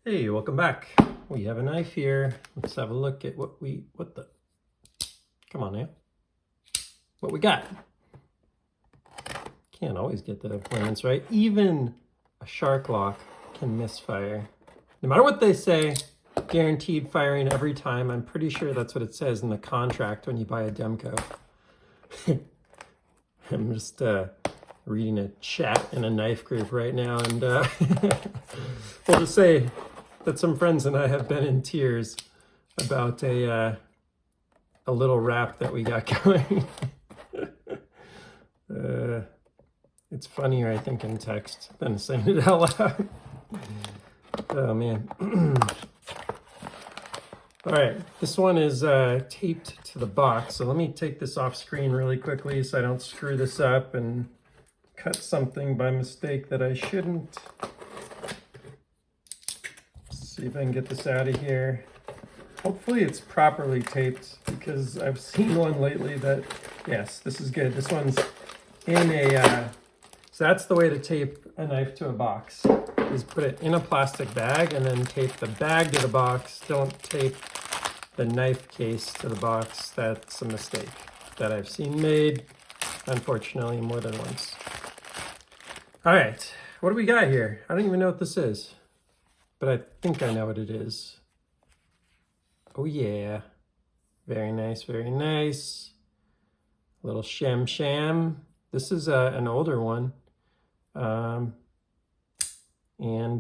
Hey, welcome back. We have a knife here. Let's have a look at come on now. What we got. Can't always get the appointments right. Even a shark lock can misfire. No matter what they say, guaranteed firing every time. I'm pretty sure that's what it says in the contract when you buy a Demco. I'm just reading a chat in a knife group right now, and we'll just say that some friends and I have been in tears about a little rap that we got going. It's funnier, I think, in text than saying it out loud. Oh, man. All right, this one is taped to the box. So let me take this off screen really quickly so I don't screw this up and cut something by mistake that I shouldn't. See if I can get this out of here. Hopefully it's properly taped, because I've seen one lately that, yes, this is good. This one's in a, so that's the way to tape a knife to a box, is put it in a plastic bag and then tape the bag to the box. Don't tape the knife case to the box. That's a mistake that I've seen made, unfortunately, more than once. All right, what do we got here? I don't even know what this is, but I think I know what it is. Oh yeah, very nice, very nice. Little sham. This is an older one. And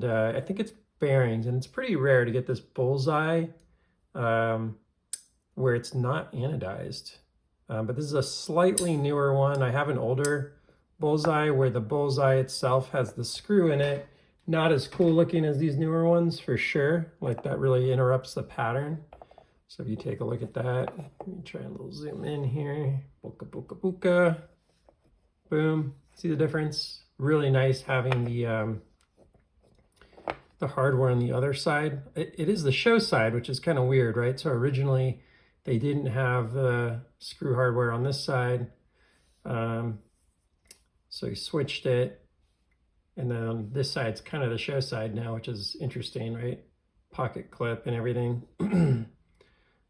I think it's bearings, and it's pretty rare to get this Bullseye where it's not anodized. But this is a slightly newer one. I have an older Bullseye where the Bullseye itself has the screw in it. Not as cool looking as these newer ones, for sure. Like, that really interrupts the pattern. So if you take a look at that, let me try a little zoom in here. Booka. Boom. See the difference? Really nice having the hardware on the other side. It is the show side, which is kind of weird, right? So originally they didn't have the screw hardware on this side. So he switched it. And then on this side's kind of the show side now, which is interesting, right? Pocket clip and everything.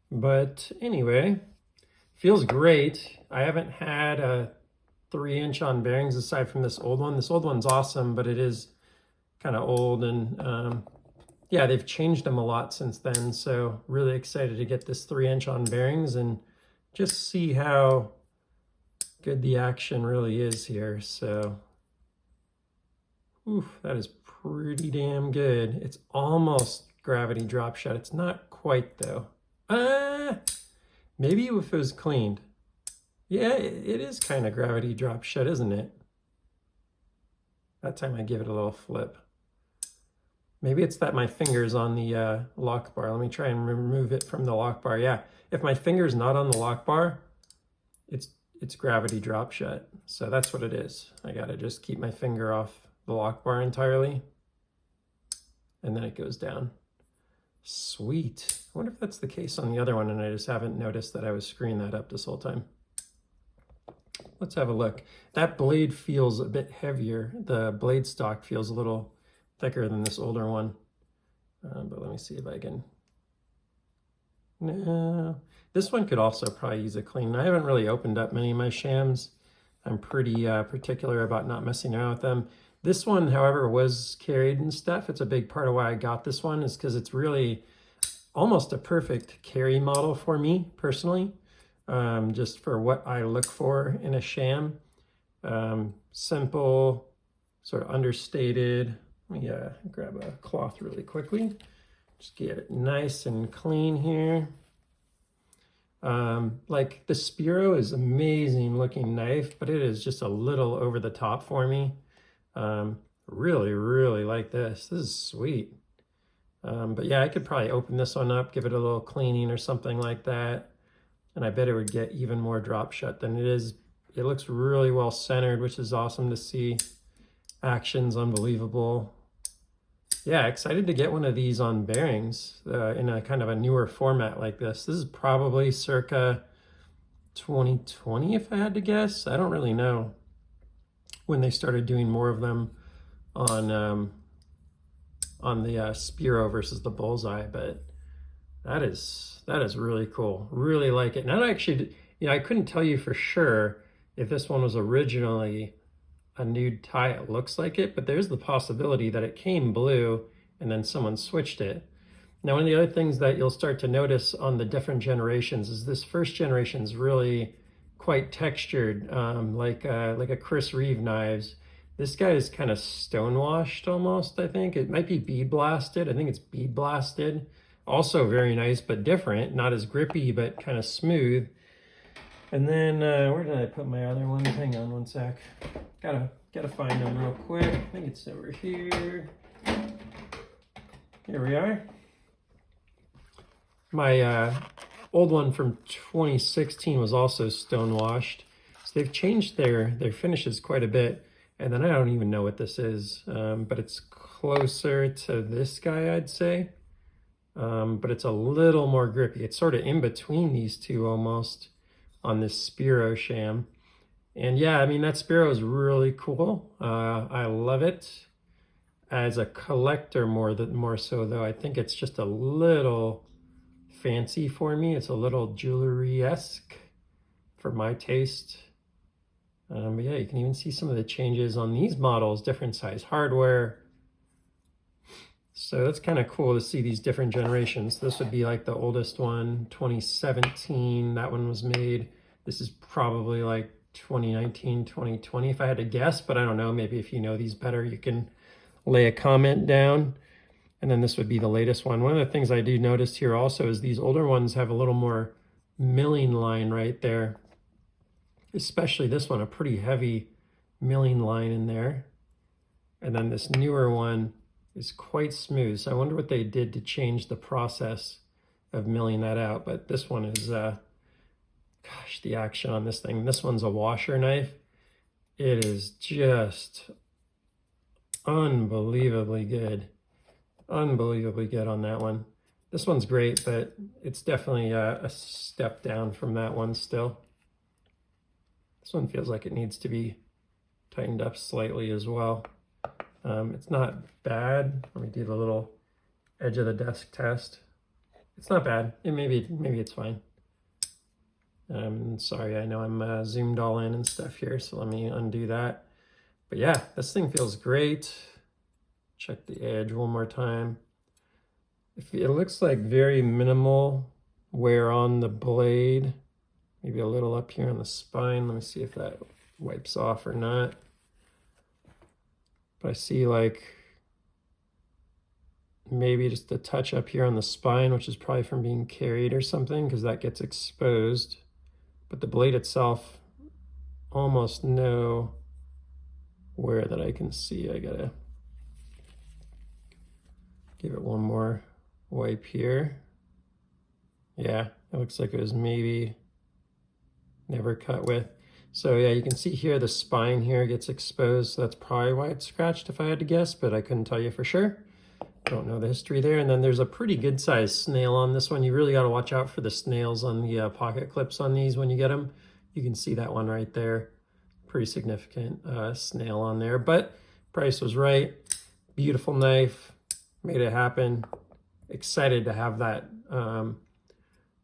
But anyway, feels great. I haven't had a 3-inch on bearings aside from this old one. This old one's awesome, but it is kind of old, and yeah, they've changed them a lot since then. So really excited to get this 3-inch on bearings and just see how good the action really is here. So, oof, that is pretty damn good. It's almost gravity drop shot. It's not quite though. Maybe if it was cleaned. Yeah, it is kind of gravity drop shut, isn't it? That time I give it a little flip. Maybe it's that my finger's on the lock bar. Let me try and remove it from the lock bar. Yeah, if my finger's not on the lock bar, it's gravity drop shut. So that's what it is. I gotta just keep my finger off the lock bar entirely, and then it goes down. Sweet. I wonder if that's the case on the other one, and I just haven't noticed that I was screwing that up this whole time. Let's have a look. That blade feels a bit heavier. The blade stock feels a little thicker than this older one. But let me see if I can... No. This one could also probably use a clean. I haven't really opened up many of my shams. I'm pretty particular about not messing around with them. This one, however, was carried and stuff. It's a big part of why I got this one, is because it's really almost a perfect carry model for me personally, just for what I look for in a sham. Simple, sort of understated. Let me grab a cloth really quickly. Just get it nice and clean here. Like, the Spiro is amazing looking knife, but it is just a little over the top for me. Really like this. This is sweet. But yeah, I could probably open this one up, give it a little cleaning or something like that, and I bet it would get even more drop shut than it is. It looks really well centered, which is awesome to see. Action's unbelievable. Yeah, excited to get one of these on bearings in a kind of a newer format like this. This is probably circa 2020, if I had to guess. I don't really know when they started doing more of them on on the Spiro versus the Bullseye, but that is really cool. Really like it. And I actually, I couldn't tell you for sure if this one was originally a nude tie. It looks like it, but there's the possibility that it came blue and then someone switched it. Now, one of the other things that you'll start to notice on the different generations is this first generation is really quite textured, like a Chris Reeve knives. This guy is kind of stonewashed almost, I think. It might be bead blasted. I think it's bead blasted. Also very nice, but different. Not as grippy, but kind of smooth. And then, where did I put my other one? Hang on one sec. Gotta find them real quick. I think it's over here. Here we are. My old one from 2016 was also stonewashed. So they've changed their finishes quite a bit. And then I don't even know what this is, but it's closer to this guy, I'd say. But it's a little more grippy. It's sort of in between these two almost on this Spiro sham. And yeah, I mean, that Spiro is really cool. I love it. As a collector more so though, I think it's just a little fancy for me. It's a little jewelry-esque for my taste. But yeah, you can even see some of the changes on these models, different size hardware. So that's kind of cool to see these different generations. This would be like the oldest one, 2017, that one was made. This is probably like 2019, 2020, if I had to guess, but I don't know. Maybe if you know these better, you can lay a comment down. And then this would be the latest one. One of the things I do notice here also is these older ones have a little more milling line right there. Especially this one, a pretty heavy milling line in there. And then this newer one is quite smooth. So I wonder what they did to change the process of milling that out. But this one is, gosh, the action on this thing. This one's a washer knife. It is just unbelievably good. Unbelievably good on that one. This one's great, but it's definitely a step down from that one still. This one feels like it needs to be tightened up slightly as well. It's not bad. Let me do the little edge of the desk test. It's not bad. Maybe it's fine. Sorry, I know I'm zoomed all in and stuff here, so let me undo that. But yeah, this thing feels great. Check the edge one more time. It looks like very minimal wear on the blade. Maybe a little up here on the spine. Let me see if that wipes off or not. But I see like maybe just a touch up here on the spine, which is probably from being carried or something, because that gets exposed. But the blade itself, almost no wear that I can see. I gotta give it one more wipe here. Yeah, it looks like it was maybe never cut with. So yeah, you can see here the spine here gets exposed. So that's probably why it's scratched if I had to guess, but I couldn't tell you for sure. Don't know the history there. And then there's a pretty good sized snail on this one. You really got to watch out for the snails on the pocket clips on these when you get them. You can see that one right there. Pretty significant snail on there, but price was right. Beautiful knife, made it happen. Excited to have that,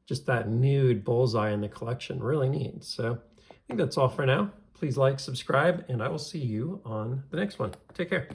just that nude Bullseye in the collection. Really neat. So I think that's all for now. Please like, subscribe, and I will see you on the next one. Take care.